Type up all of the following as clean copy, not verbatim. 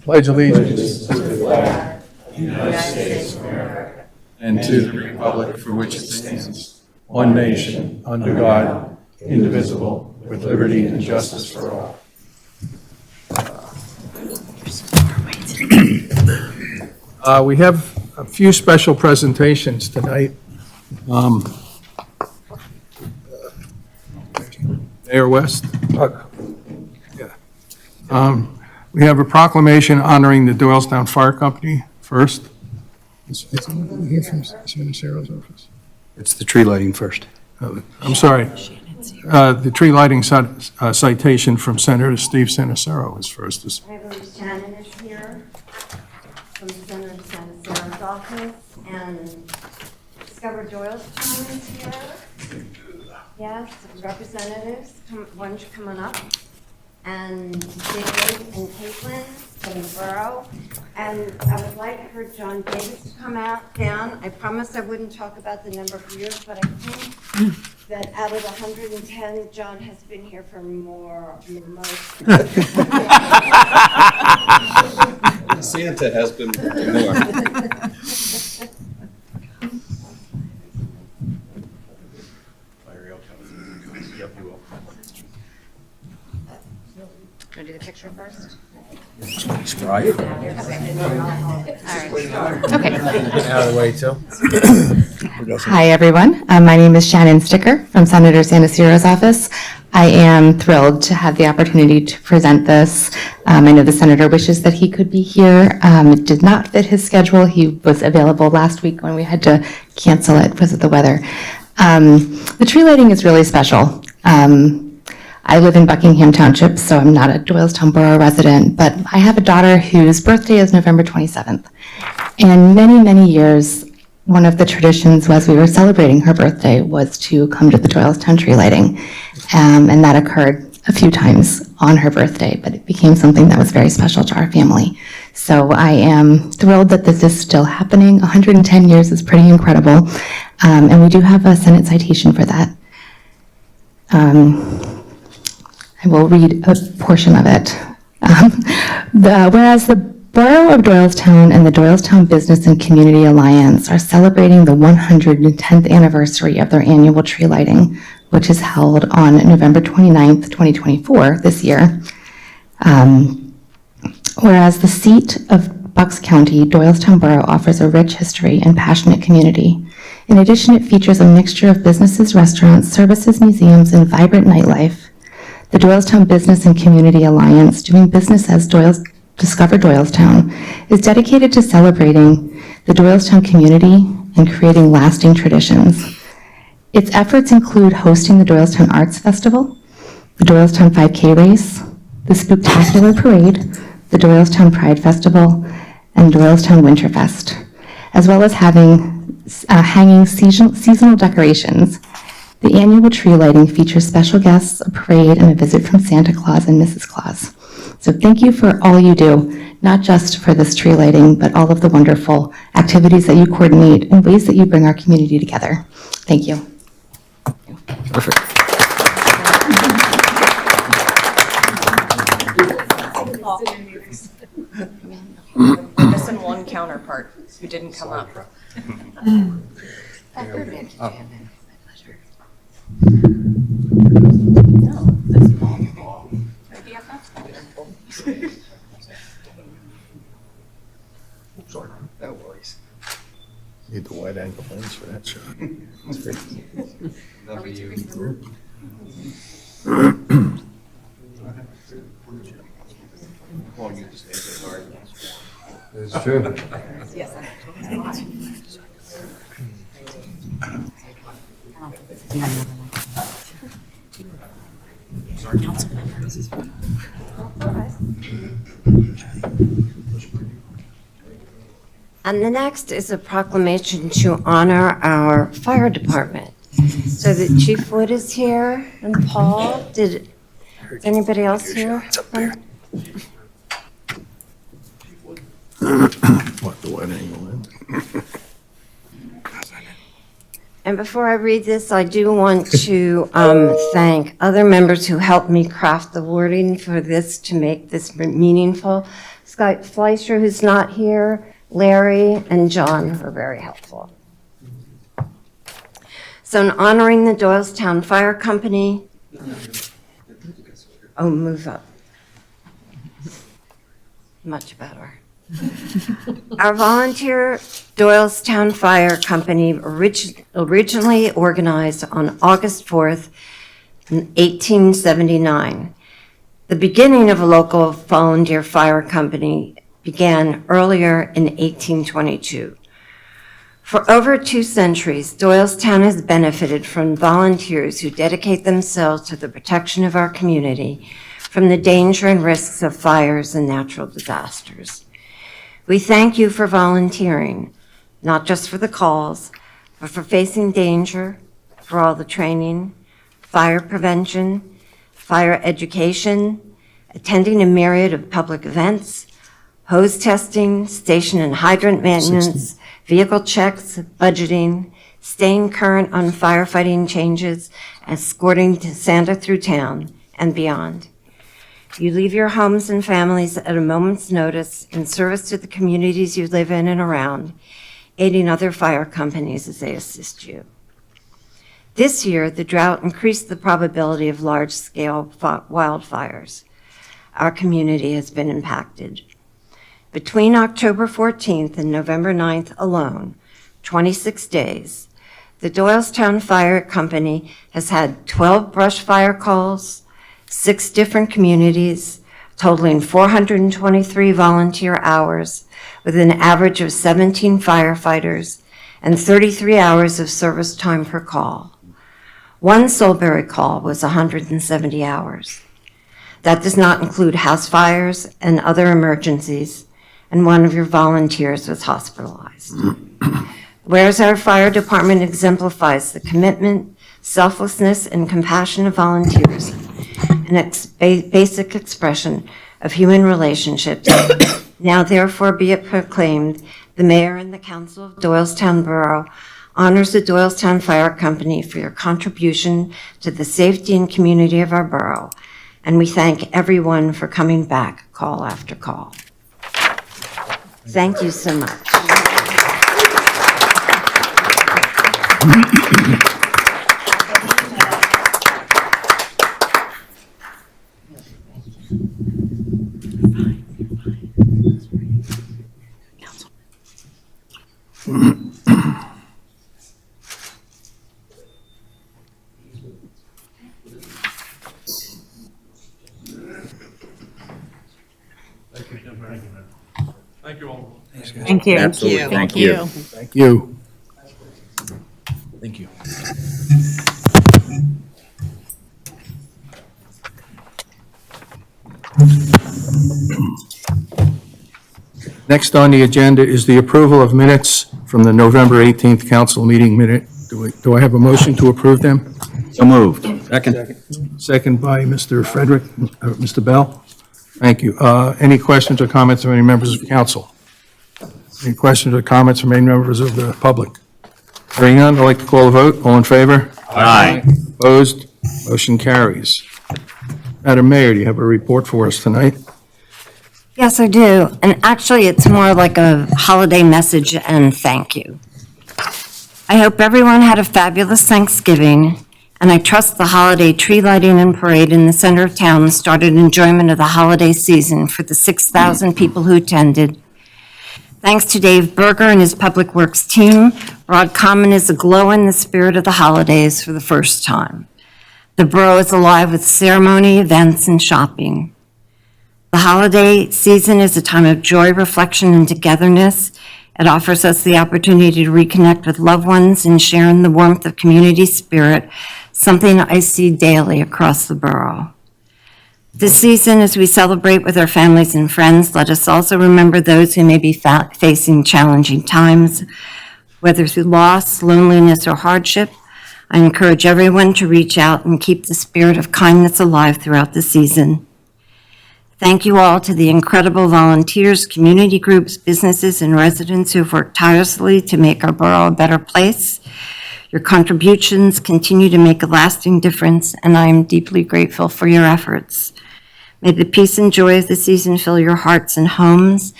pledge allegiance to the flag of the United States of America and to the republic for which it stands, one nation, under God, indivisible, with liberty and justice for all. We have a few special presentations tonight. Mayor West? We have a proclamation honoring the Doylestown Fire Company first. Is anybody here from Senator Sarah's office? It's the tree lighting first. I'm sorry. The tree lighting citation from Senator Steve Sanacero is first. I believe Shannon is here from Senator Sanacera's office, and Discover Doylestown is here. Yes, representatives, why don't you come on up? And David and Caitlin from the borough. And I would like for John Davis to come down. I promised I wouldn't talk about the number of years, but I think that out of 110, John has been here for more than most. Santa has been more. Want to do the picture first? Right. Okay. Out of the way, too. Hi, everyone. My name is Shannon Sticker from Senator Sanacero's office. I am thrilled to have the opportunity to present this. I know the senator wishes that he could be here. It did not fit his schedule. He was available last week when we had to cancel it because of the weather. The tree lighting is really special. I live in Buckingham Township, so I'm not a Doylestown Borough resident, but I have a daughter whose birthday is November 27th. And many, many years, one of the traditions was we were celebrating her birthday was to come to the Doylestown tree lighting. And that occurred a few times on her birthday, but it became something that was very special to our family. So I am thrilled that this is still happening. 110 years is pretty incredible. And we do have a Senate citation for that. I will read a portion of it. Whereas the Borough of Doylestown and the Doylestown Business and Community Alliance are celebrating the 110th anniversary of their annual tree lighting, which is held on November 29th, 2024, this year. Whereas the seat of Bucks County, Doylestown Borough offers a rich history and passionate community. In addition, it features a mixture of businesses, restaurants, services, museums, and vibrant nightlife. The Doylestown Business and Community Alliance, doing business as Discover Doylestown, is dedicated to celebrating the Doylestown community and creating lasting traditions. Its efforts include hosting the Doylestown Arts Festival, the Doylestown 5K race, the Spooktacular Parade, the Doylestown Pride Festival, and Doylestown Winterfest, as well as hanging seasonal decorations. The annual tree lighting features special guests, a parade, and a visit from Santa Claus and Mrs. Claus. So thank you for all you do, not just for this tree lighting, but all of the wonderful activities that you coordinate and ways that you bring our community together. Thank you. Perfect. We're missing one counterpart who didn't come up. Sorry. No worries. Need the wide angle lens for that shot. That's great. Love you. It's true. And the next is a proclamation to honor our fire department. So that Chief Wood is here and Paul. Is anybody else here? What, the wide angle lens? And before I read this, I do want to thank other members who helped me craft the wording for this to make this meaningful. Scott Fleischer, who's not here, Larry, and John were very helpful. So in honoring the Doylestown Fire Company, oh, move up. Much better. Our volunteer Doylestown Fire Company originally organized on August 4th, 1879. The beginning of a local volunteer fire company began earlier in 1822. For over 2 centuries, Doylestown has benefited from volunteers who dedicate themselves to the protection of our community from the danger and risks of fires and natural disasters. We thank you for volunteering, not just for the calls, but for facing danger, for all the training, fire prevention, fire education, attending a myriad of public events, hose testing, station and hydrant maintenance, vehicle checks, budgeting, staying current on firefighting changes, escorting Santa through town and beyond. You leave your homes and families at a moment's notice in service to the communities you live in and around, aiding other fire companies as they assist you. This year, the drought increased the probability of large-scale wildfires. Our community has been impacted. Between October 14th and November 9th alone, 26 days, the Doylestown Fire Company has had 12 brush fire calls, 6 different communities, totaling 423 volunteer hours, with an average of 17 firefighters and 33 hours of service time per call. One Soulberry call was 170 hours. That does not include house fires and other emergencies, and one of your volunteers was hospitalized. Whereas our fire department exemplifies the commitment, selflessness, and compassion of volunteers, an basic expression of human relationships, now therefore be it proclaimed, the mayor and the council of Doylestown Borough honors the Doylestown Fire Company for your contribution to the safety and community of our borough, and we thank everyone for coming back call after call. Thank you so much. Thank you all. Thank you. Absolutely. Thank you. Thank you. Thank you. Next on the agenda is the approval of minutes from the November 18th council meeting minute. Do I have a motion to approve them? So moved. Second. Second by Mr. Frederick, Mr. Bell. Thank you. Any questions or comments from any members of council? Any questions or comments from any members of the public? Hearing none, I'd like to call a vote. All in favor? Aye. Opposed? Motion carries. Madam Mayor, do you have a report for us tonight? Yes, I do. And actually, it's more like a holiday message and thank you. I hope everyone had a fabulous Thanksgiving, and I trust the holiday tree lighting and parade in the center of town started enjoyment of the holiday season for the 6,000 people who attended. Thanks to Dave Berger and his Public Works team, Broad Common is aglow in the spirit of the holidays for the first time. The borough is alive with ceremony, events, and shopping. The holiday season is a time of joy, reflection, and togetherness. It offers us the opportunity to reconnect with loved ones and share in the warmth of community spirit, something I see daily across the borough. This season, as we celebrate with our families and friends, let us also remember those who may be facing challenging times, whether through loss, loneliness, or hardship. I encourage everyone to reach out and keep the spirit of kindness alive throughout the season. Thank you all to the incredible volunteers, community groups, businesses, and residents who have worked tirelessly to make our borough a better place. Your contributions continue to make a lasting difference, and I am deeply grateful for your efforts. May the peace and joy of the season fill your hearts and homes,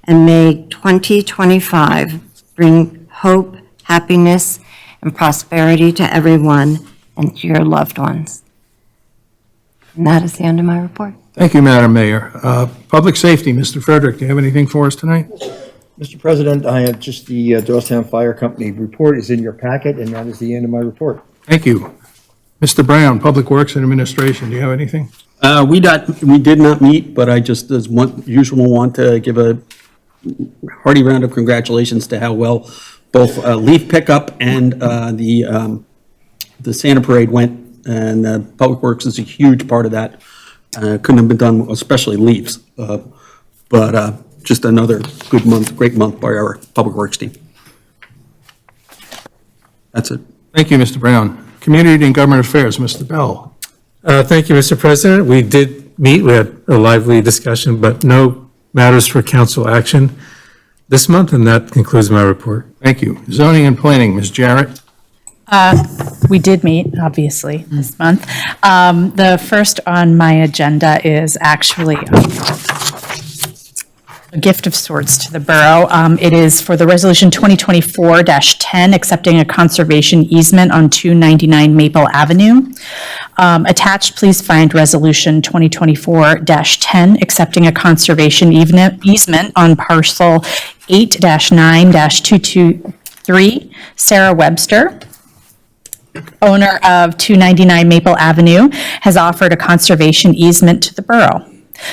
and may 2025 bring hope, happiness, and prosperity to everyone and to your loved ones. And that is the end of my report. Thank you, Madam Mayor. Public Safety, Mr. Frederick, do you have anything for us tonight? Mr. President, I have just the Doylestown Fire Company report is in your packet, and that is the end of my report. Thank you. Mr. Brown, Public Works and Administration, do you have anything? We did not meet, but I just, as usual, want to give a hearty round of congratulations to how well both leaf pickup and the Santa Parade went, and Public Works is a huge part of that. Couldn't have been done, especially leaves, but just another good month, great month by our Public Works team. That's it. Thank you, Mr. Brown. Community and Government Affairs, Mr. Bell. Thank you, Mr. President. We did meet, we had a lively discussion, but no matters for council action this month, and that concludes my report. Thank you. Zoning and Planning, Ms. Jarrett. We did meet, obviously, this month. The first on my agenda is actually a gift of sorts to the borough. It is for the Resolution 2024-10, accepting a conservation easement on 299 Maple Avenue. Attached, please find Resolution 2024-10, accepting a conservation easement on parcel 8-9-223, Sarah Webster, owner of 299 Maple Avenue, has offered a conservation easement to the borough.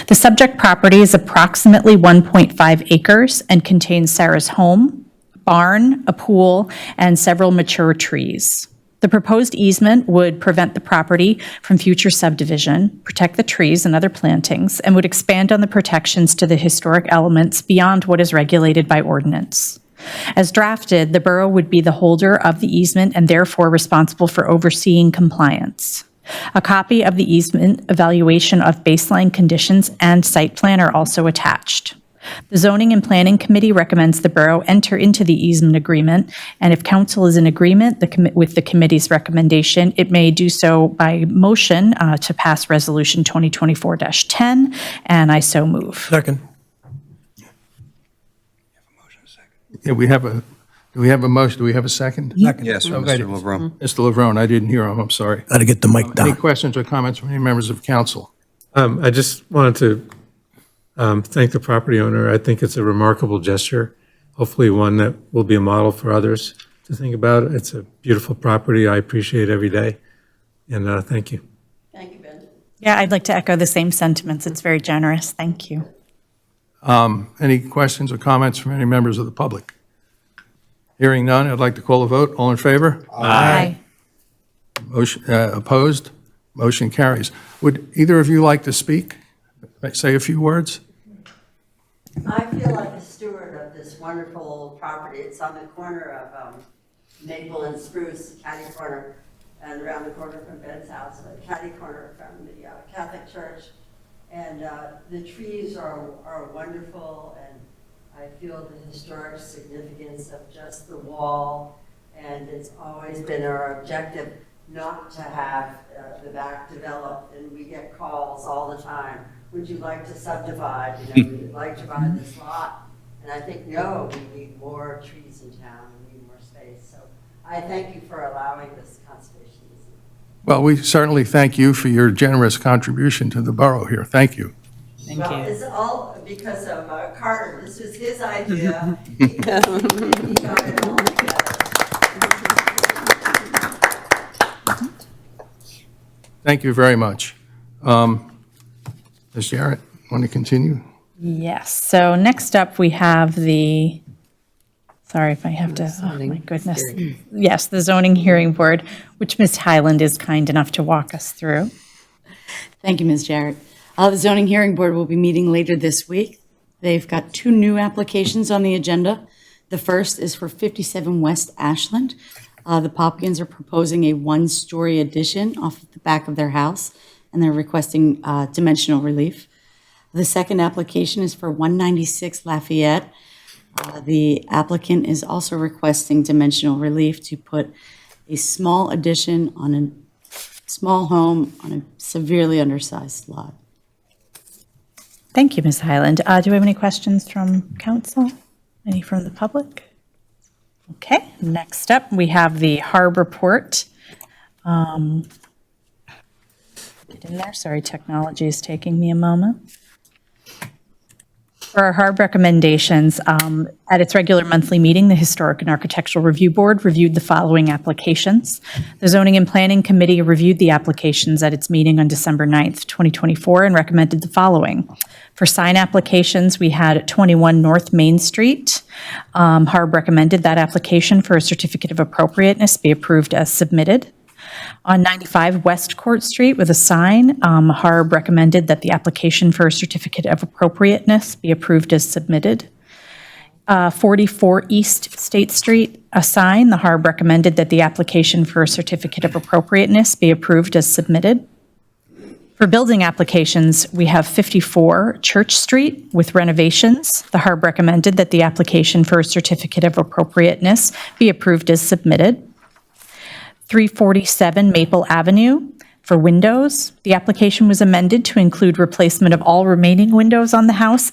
The subject property is approximately 1.5 acres and contains Sarah's home, barn, a pool, and several mature trees. The proposed easement would prevent the property from future subdivision, protect the trees and other plantings, and would expand on the protections to the historic elements beyond what is regulated by ordinance. As drafted, the borough would be the holder of the easement and therefore responsible for overseeing compliance. A copy of the easement evaluation of baseline conditions and site plan are also attached. The Zoning and Planning Committee recommends the borough enter into the easement agreement, and if council is in agreement with the committee's recommendation, it may do so by motion to pass Resolution 2024-10, and I so move. Second. Yeah, we have a motion? Do we have a second? Yes, from Mr. LeBron. Mr. LeBron, I didn't hear him, I'm sorry. Got to get the mic Any down. questions or comments from any members of council? I just wanted to thank the property owner. I think it's a remarkable gesture, hopefully one that will be a model for others to think about. It's a beautiful property. I appreciate it every day, and thank you. Thank you, Ben. Yeah, I'd like to echo the same sentiments. It's very generous. Thank you. Any questions or comments from any members of the public? Hearing none, I'd like to call a vote. All in favor? Aye. Motion, opposed? Motion carries. Would either of you like to speak? Say a few words? I feel like a steward of this wonderful property. It's on the corner of Maple and Spruce, catty corner, and around the corner from Ben's house, catty corner from the Catholic Church. And the trees are wonderful, and I feel the historic significance of just the wall. And it's always been our objective not to have the back developed, and we get calls all the time. Would you like to subdivide? Would you like to buy this lot? And I think, no, we need more trees in town. We need more space. So I thank you for allowing this conservation easement. Well, we certainly thank you for your generous contribution to the borough here. Thank you. Well, it's all because of Carter. This was his idea. He got it all together. Thank you very much. Ms. Jarrett, want to continue? Yes, so next up, we have the, sorry if I have to, oh my goodness. Yes, the Zoning Hearing Board, which Ms. Highland is kind enough to walk us through. Thank you, Ms. Jarrett. The Zoning Hearing Board will be meeting later this week. They've got 2 new applications on the agenda. The first is for 57 West Ashland. The Popkins are proposing a 1-story addition off the back of their house, and they're requesting dimensional relief. The second application is for 196 Lafayette. The applicant is also requesting dimensional relief to put a small addition on a small home on a severely undersized lot. Thank you, Ms. Highland. Do we have any questions from council? Any from the public? Okay, next up, we have the HARB report. Get in there, sorry, technology is taking me a moment. For our HARB recommendations, at its regular monthly meeting, the Historic and Architectural Review Board reviewed the following applications. The Zoning and Planning Committee reviewed the applications at its meeting on December 9th, 2024, and recommended the following. For sign applications, we had 21 North Main Street. HARB recommended that application for a certificate of appropriateness be approved as submitted. On 95 West Court Street with a sign, HARB recommended that the application for a certificate of appropriateness be approved as submitted. 44 East State Street, a sign, the HARB recommended that the application for a certificate of appropriateness be approved as submitted. For building applications, we have 54 Church Street with renovations. The HARB recommended that the application for a certificate of appropriateness be approved as submitted. 347 Maple Avenue for windows. The application was amended to include replacement of all remaining windows on the house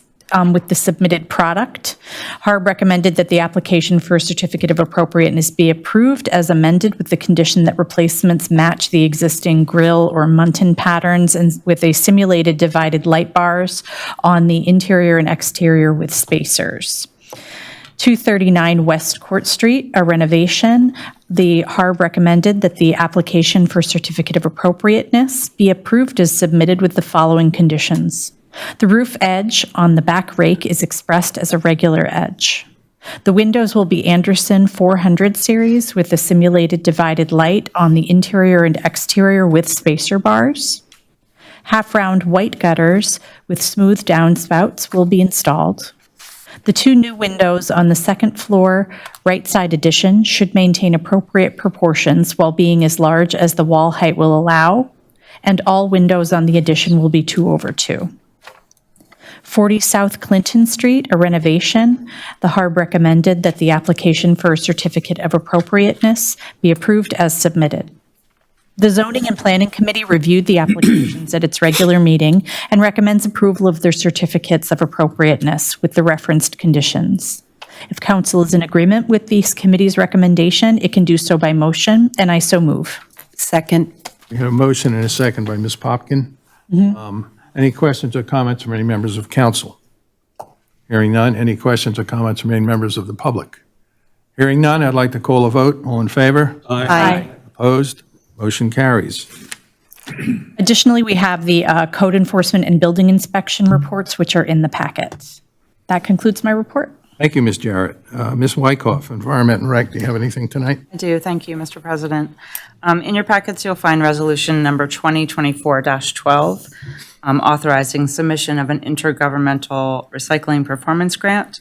with the submitted product. HARB recommended that the application for a certificate of appropriateness be approved as amended with the condition that replacements match the existing grille or muntin patterns and with a simulated divided light bars on the interior and exterior with spacers. 239 West Court Street, a renovation. The HARB recommended that the application for certificate of appropriateness be approved as submitted with the following conditions. The roof edge on the back rake is expressed as a regular edge. The windows will be Anderson 400 series with a simulated divided light on the interior and exterior with spacer bars. Half-round white gutters with smooth downspouts will be installed. The 2 new windows on the second floor right side addition should maintain appropriate proportions while being as large as the wall height will allow, and all windows on the addition will be 2/2. 40 South Clinton Street, a renovation. The HARB recommended that the application for a certificate of appropriateness be approved as submitted. The Zoning and Planning Committee reviewed the applications at its regular meeting and recommends approval of their certificates of appropriateness with the referenced conditions. If council is in agreement with this committee's recommendation, it can do so by motion, and I so move. Second. We have a motion and a second by Ms. Popkin. Any questions or comments from any members of council? Hearing none. Any questions or comments from any members of the public? Hearing none, I'd like to call a vote. All in favor? Aye. Opposed? Motion carries. Additionally, we have the code enforcement and building inspection reports, which are in the packets. That concludes my report. Thank you, Ms. Jarrett. Ms. Wyckoff, Environment and Rec, do you have anything tonight? I do. Thank you, Mr. President. In your packets, you'll find resolution number 2024-12, authorizing submission of an intergovernmental recycling performance grant.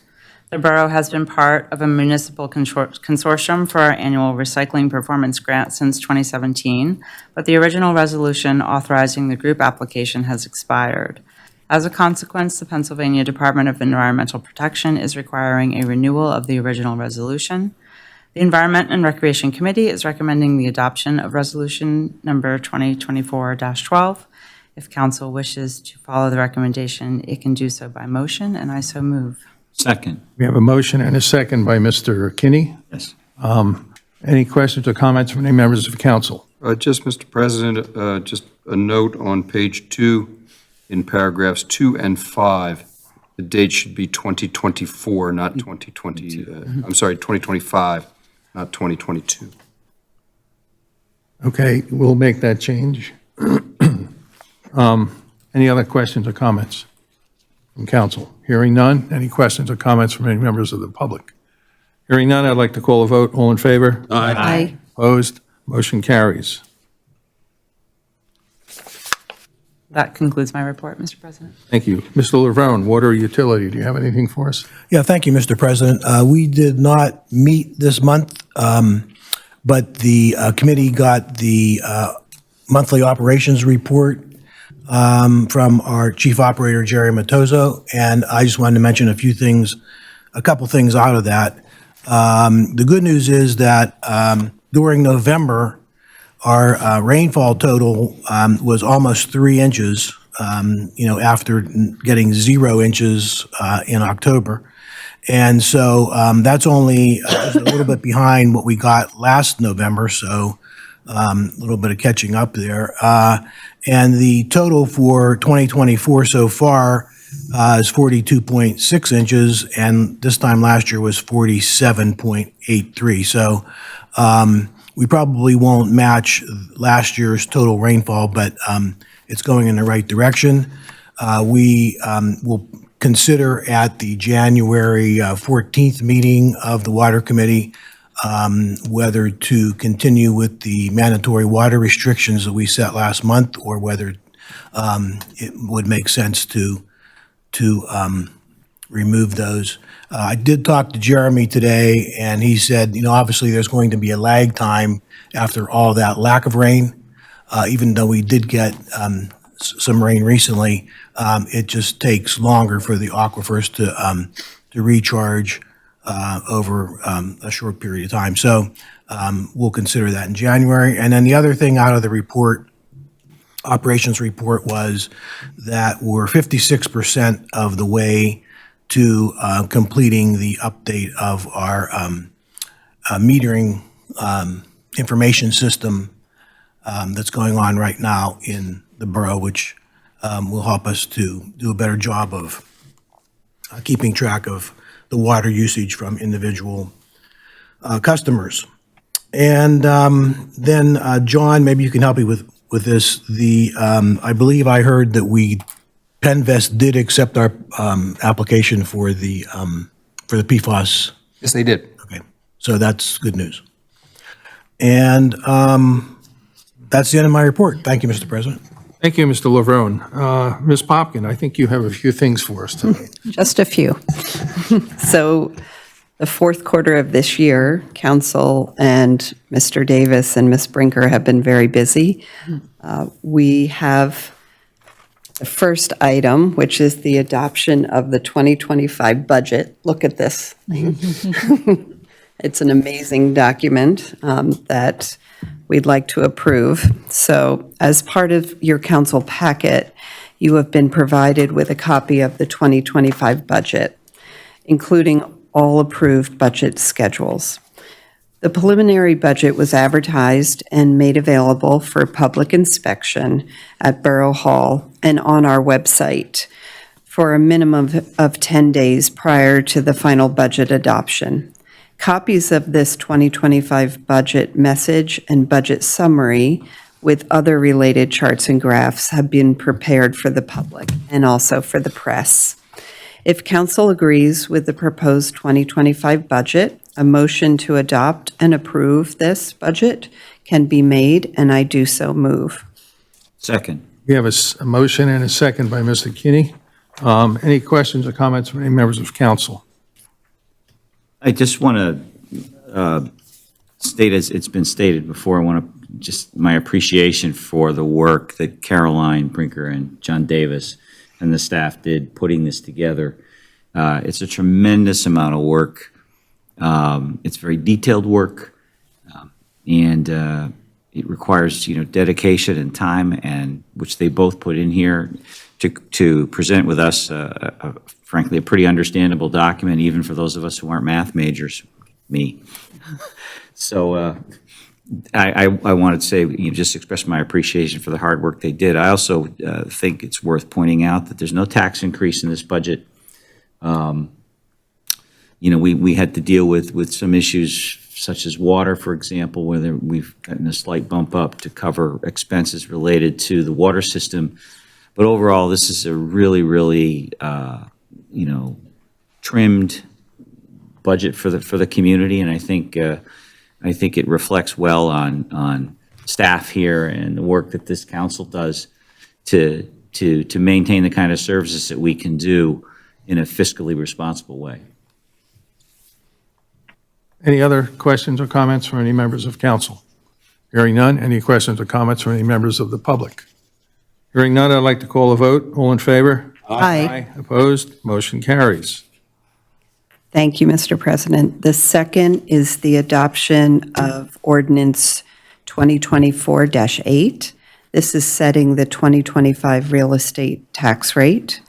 The borough has been part of a municipal consortium for our annual recycling performance grant since 2017, but the original resolution authorizing the group application has expired. As a consequence, the Pennsylvania Department of Environmental Protection is requiring a renewal of the original resolution. The Environment and Recreation Committee is recommending the adoption of resolution number 2024-12. If council wishes to follow the recommendation, it can do so by motion, and I so move. Second. We have a motion and a second by Mr. Kinney. Yes. Any questions or comments from any members of council? Just, Mr. President, just a note on page 2 in paragraphs 2 and 5. The date should be 2024, not 2020. I'm sorry, 2025, not 2022. Okay, we'll make that change. Any other questions or comments from council? Hearing none. Any questions or comments from any members of the public? Hearing none, I'd like to call a vote. All in favor? Aye. Opposed? Motion carries. That concludes my report, Mr. President. Thank you. Mr. Laverne, Water Utility, do you have anything for us? Yeah, thank you, Mr. President. We did not meet this month, but the committee got the monthly operations report from our chief operator, Jerry Matozo, and I just wanted to mention a couple things out of that. The good news is that during November, our rainfall total was almost 3 inches, after getting 0 inches in October. And so that's only just a little bit behind what we got last November, so a little bit of catching up there. And the total for 2024 so far is 42.6 inches, and this time last year was 47.83. So we probably won't match last year's total rainfall, but it's going in the right direction. We will consider at the January 14th meeting of the Water Committee whether to continue with the mandatory water restrictions that we set last month, or whether it would make sense to remove those. I did talk to Jeremy today, and he said, obviously there's going to be a lag time after all that lack of rain. Even though we did get some rain recently, it just takes longer for the aquifers to recharge over a short period of time. So we'll consider that in January. And then the other thing out of the report, operations report, was that we're 56% of the way to completing the update of our metering information system that's going on right now in the borough, which will help us to do a better job of keeping track of the water usage from individual customers. And then, John, maybe you can help me with this. I believe I heard that Penvest did accept our application for the PFAS. Yes, they did. Okay, so that's good news. And that's the end of my report. Thank you, Mr. President. Thank you, Mr. Lavrone. Ms. Popkin, I think you have a few things for us today. Just a few. So the fourth quarter of this year, Council and Mr. Davis and Ms. Brinker have been very busy. We have the first item, which is the adoption of the 2025 budget. Look at this. It's an amazing document that we'd like to approve. So as part of your council packet, you have been provided with a copy of the 2025 budget, including all approved budget schedules. The preliminary budget was advertised and made available for public inspection at Borough Hall and on our website for a minimum of 10 days prior to the final budget adoption. Copies of this 2025 budget message and budget summary with other related charts and graphs have been prepared for the public and also for the press. If council agrees with the proposed 2025 budget, a motion to adopt and approve this budget can be made, and I do so move. Second. We have a motion and a second by Mr. Kinney. Any questions or comments from any members of council? I just want to state, as it's been stated before, I want to just my appreciation for the work that Caroline Brinker and John Davis and the staff did putting this together. It's a tremendous amount of work. It's very detailed work, and it requires dedication and time, and which they both put in here to present with us. Frankly, a pretty understandable document, even for those of us who aren't math majors, me. So I wanted to say, just express my appreciation for the hard work they did. I also think it's worth pointing out that there's no tax increase in this budget. We had to deal with some issues such as water, for example, where we've gotten a slight bump up to cover expenses related to the water system. But overall, this is a really, really trimmed budget for the community, and I think it reflects well on staff here and the work that this council does to maintain the kind of services that we can do in a fiscally responsible way. Any other questions or comments from any members of council? Hearing none, any questions or comments from any members of the public? Hearing none, I'd like to call a vote. All in favor? Aye. Opposed? Motion carries. Thank you, Mr. President. The second is the adoption of ordinance 2024-8. This is setting the 2025 real estate tax rate.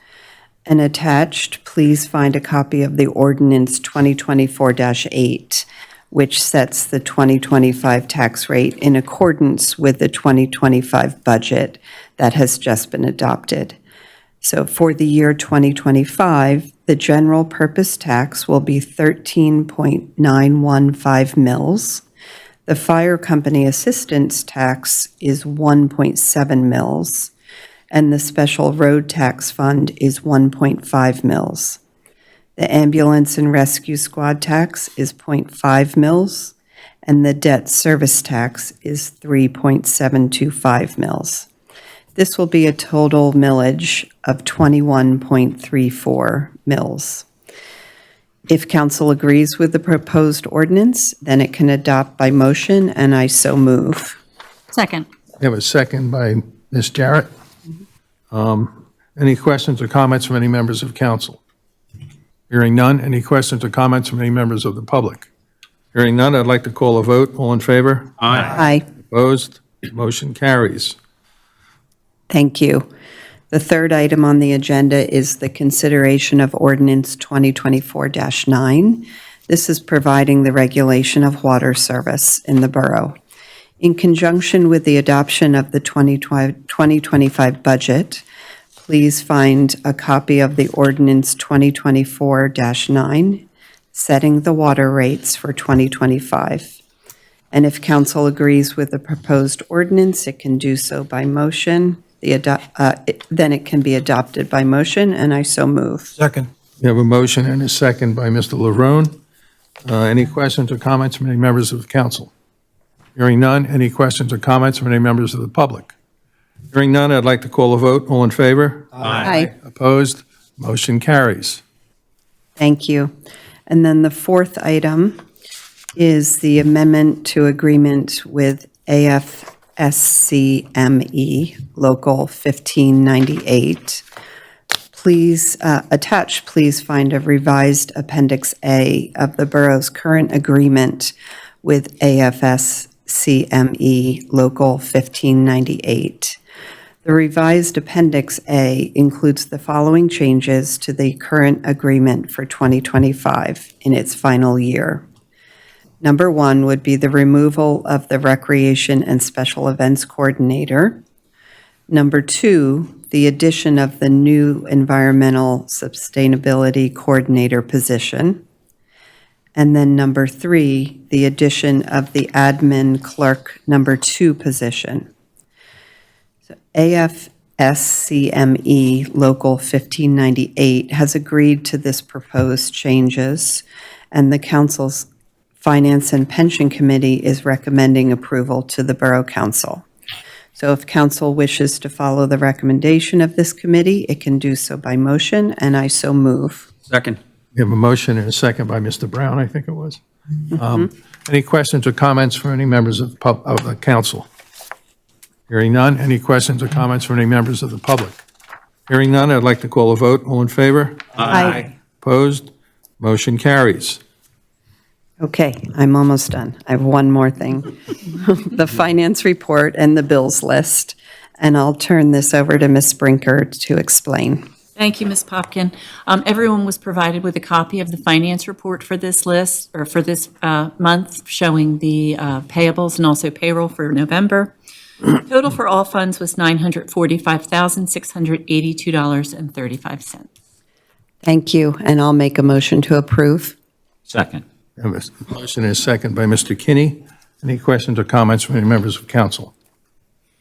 And attached, please find a copy of the ordinance 2024-8, which sets the 2025 tax rate in accordance with the 2025 budget that has just been adopted. So for the year 2025, the general purpose tax will be 13.915 mils. The fire company assistance tax is 1.7 mils, and the special road tax fund is 1.5 mils. The ambulance and rescue squad tax is 0.5 mils, and the debt service tax is 3.725 mils. This will be a total millage of 21.34 mils. If council agrees with the proposed ordinance, then it can adopt by motion, and I so move. Second. We have a second by Ms. Jarrett. Any questions or comments from any members of council? Hearing none. Any questions or comments from any members of the public? Hearing none, I'd like to call a vote. All in favor? Aye. Opposed? Motion carries. Thank you. The third item on the agenda is the consideration of ordinance 2024-9. This is providing the regulation of water service in the borough. In conjunction with the adoption of the 2025 budget, please find a copy of the ordinance 2024-9, setting the water rates for 2025. And if council agrees with the proposed ordinance, it can do so by motion. Then it can be adopted by motion, and I so move. Second. We have a motion and a second by Mr. Larone. Any questions or comments from any members of the council? Hearing none. Any questions or comments from any members of the public? Hearing none, I'd like to call a vote. All in favor? Aye. Opposed? Motion carries. Thank you. And then the fourth item is the amendment to agreement with AFSCME Local 1598. Please, attached, please find a revised Appendix A of the borough's current agreement with AFSCME Local 1598. The revised Appendix A includes the following changes to the current agreement for 2025 in its final year. Number one would be the removal of the Recreation and Special Events Coordinator. Number two, the addition of the new Environmental Sustainability Coordinator position. And then number three, the addition of the Admin Clerk number 2 position. So AFSCME Local 1598 has agreed to this proposed changes, and the Council's Finance and Pension Committee is recommending approval to the Borough Council. So if council wishes to follow the recommendation of this committee, it can do so by motion, and I so move. Second. We have a motion and a second by Mr. Brown, I think it was. Any questions or comments from any members of the council? Hearing none. Any questions or comments from any members of the public? Hearing none, I'd like to call a vote. All in favor? Aye. Opposed? Motion carries. Okay, I'm almost done. I have one more thing. The finance report and the bills list, and I'll turn this over to Ms. Brinker to explain. Thank you, Ms. Popkin. Everyone was provided with a copy of the finance report for this list, or for this month, showing the payables and also payroll for November. Total for all funds was $945,682.35. Thank you, and I'll make a motion to approve. Second. We have a motion and a second by Mr. Kinney. Any questions or comments from any members of council?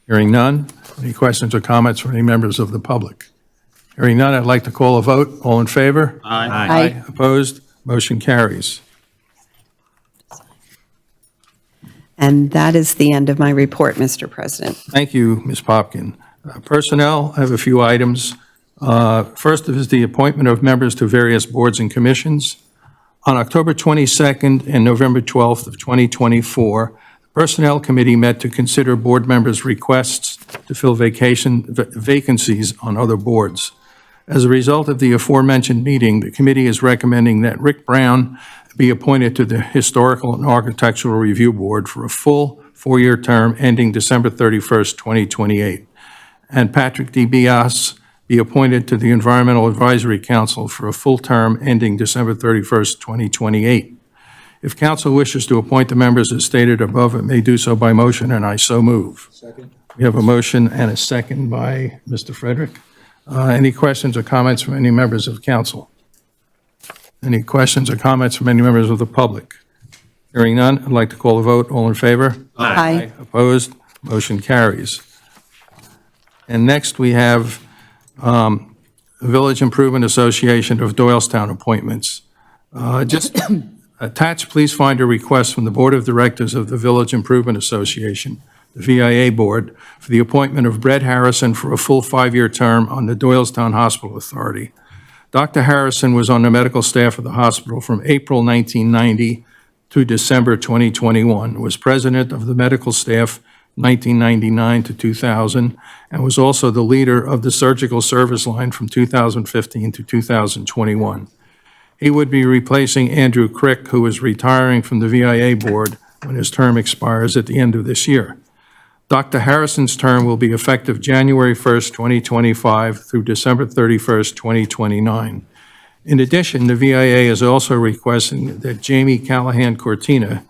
Hearing none. Any questions or comments from any members of the public? Hearing none, I'd like to call a vote. All in favor? Aye. Opposed? Motion carries. And that is the end of my report, Mr. President. Thank you, Ms. Popkin. Personnel, I have a few items. First is the appointment of members to various boards and commissions. On October 22nd and November 12th of 2024, the Personnel Committee met to consider board members' requests to fill vacancies on other boards. As a result of the aforementioned meeting, the committee is recommending that Rick Brown be appointed to the Historical and Architectural Review Board for a full four-year term ending December 31st, 2028. And Patrick D. Bias be appointed to the Environmental Advisory Council for a full term ending December 31st, 2028. If council wishes to appoint the members as stated above, it may do so by motion, and I so move. Second. We have a motion and a second by Mr. Frederick. Any questions or comments from any members of council? Any questions or comments from any members of the public? Hearing none, I'd like to call a vote. All in favor? Aye. Opposed? Motion carries. And next, we have Village Improvement Association of Doylestown appointments. Just attached, please find a request from the Board of Directors of the Village Improvement Association, the VIA Board, for the appointment of Brett Harrison for a full 5-year term on the Doylestown Hospital Authority. Dr. Harrison was on the medical staff of the hospital from April 1990 to December 2021, was president of the medical staff 1999 to 2000, and was also the leader of the surgical service line from 2015 to 2021. He would be replacing Andrew Crick, who is retiring from the VIA board when his term expires at the end of this year. Dr. Harrison's term will be effective January 1st, 2025 through December 31st, 2029. In addition, the VIA is also requesting that Jamie Callahan Cortina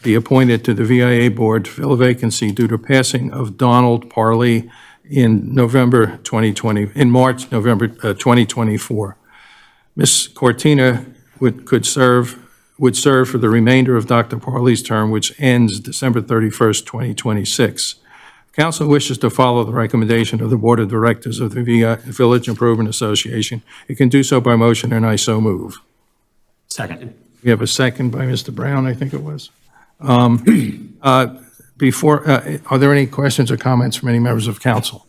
be appointed to the VIA board to fill a vacancy due to passing of Donald Parley in November 2020, in March, November 2024. Ms. Cortina would serve for the remainder of Dr. Parley's term, which ends December 31st, 2026. If council wishes to follow the recommendation of the Board of Directors of the Village Improvement Association, it can do so by motion, and I so move. Second. We have a second by Mr. Brown, I think it was. Are there any questions or comments from any members of council?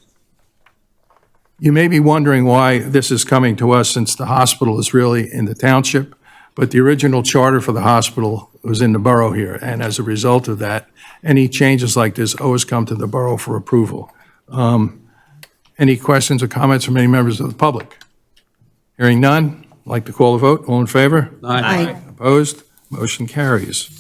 You may be wondering why this is coming to us, since the hospital is really in the township, but the original charter for the hospital was in the borough here, and as a result of that, any changes like this always come to the borough for approval. Any questions or comments from any members of the public? Hearing none, I'd like to call a vote. All in favor? Aye. Opposed? Motion carries.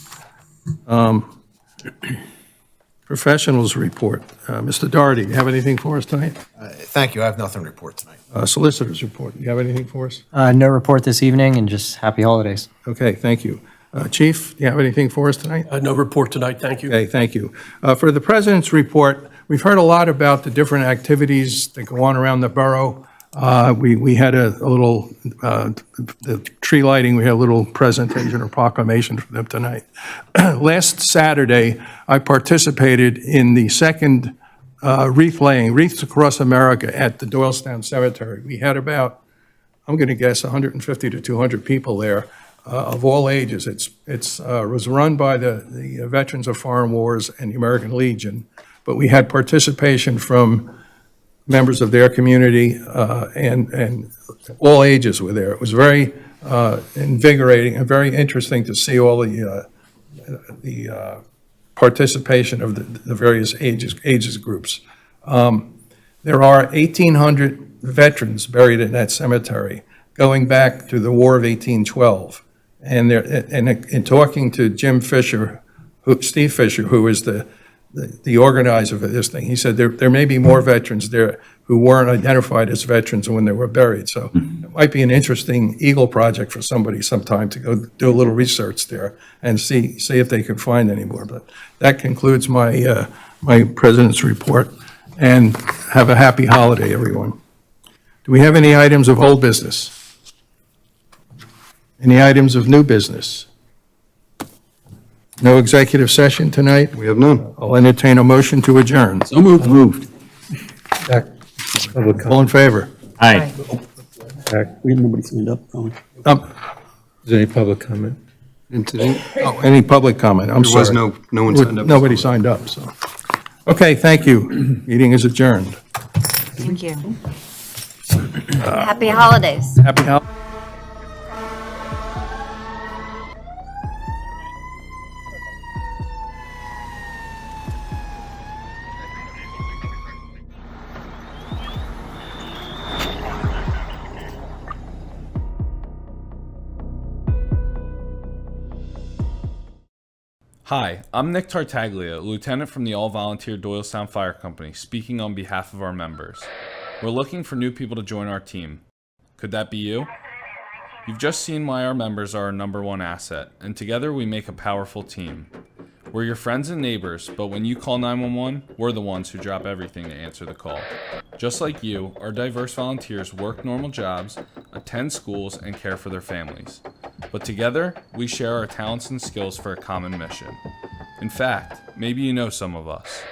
Professionals report. Mr. Doherty, do you have anything for us tonight? Thank you. I have nothing to report tonight. Solicitors report. Do you have anything for us? No report this evening, and just happy holidays. Okay, thank you. Chief, do you have anything for us tonight? No report tonight, thank you. Okay, thank you. For the President's report, we've heard a lot about the different activities that go on around the borough. We had a little, the tree lighting, we had a little presentation or proclamation for them tonight. Last Saturday, I participated in the second wreath laying, Wreaths Across America at the Doylestown Cemetery. We had about, I'm going to guess, 150 to 200 people there of all ages. It was run by the Veterans of Foreign Wars and the American Legion, but we had participation from members of their community, and all ages were there. It was very invigorating and very interesting to see all the participation of the various ages groups. There are 1,800 veterans buried in that cemetery, going back to the War of 1812. And in talking to Steve Fisher, who is the organizer of this thing, he said there may be more veterans there who weren't identified as veterans when they were buried. So it might be an interesting Eagle project for somebody sometime to go do a little research there and see if they can find any more. But that concludes my my President's report. And have a happy holiday, everyone. Do we have any items of old business? Any items of new business? No executive session tonight? We have none. I'll entertain a motion to adjourn. So moved. All in favor? Aye. We have nobody signed up. Oh. Is there any public comment? Any public comment? I'm sorry. There was no one signed up. Nobody signed up, so. Okay, thank you. Meeting is adjourned. Thank you. Happy holidays. Happy holidays. Hi, I'm Nick Tartaglia, lieutenant from the all-volunteer Doylestown Fire Company, speaking on behalf of our members. We're looking for new people to join our team. Could that be you? You've just seen why our members are our #1 asset, and together we make a powerful team. We're your friends and neighbors, but when you call 911, we're the ones who drop everything to answer the call. Just like you, our diverse volunteers work normal jobs, attend schools, and care for their families. But together, we share our talents and skills for a common mission. In fact, maybe you know some of us.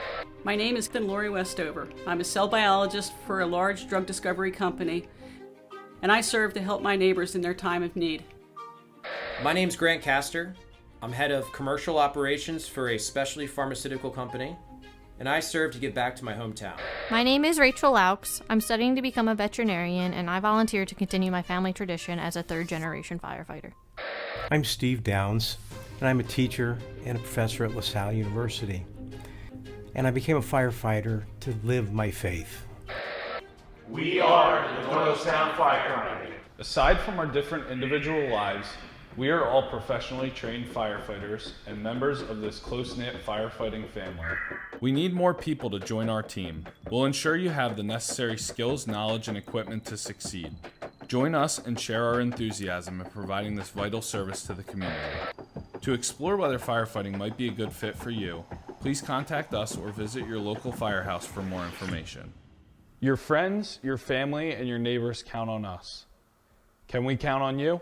My name is Lori Westover. I'm a cell biologist for a large drug discovery company, and I serve to help my neighbors in their time of need. My name's Grant Castor. I'm head of commercial operations for a specialty pharmaceutical company, and I serve to give back to my hometown. My name is Rachel Laux. I'm studying to become a veterinarian, and I volunteer to continue my family tradition as a third-generation firefighter. I'm Steve Downs, and I'm a teacher and a professor at LaSalle University. And I became a firefighter to live my faith. We are the Doylestown Fire Company. Aside from our different individual lives, we are all professionally trained firefighters and members of this close-knit firefighting family. We need more people to join our team. We'll ensure you have the necessary skills, knowledge, and equipment to succeed. Join us and share our enthusiasm in providing this vital service to the community. To explore whether firefighting might be a good fit for you, please contact us or visit your local firehouse for more information. Your friends, your family, and your neighbors count on us. Can we count on you?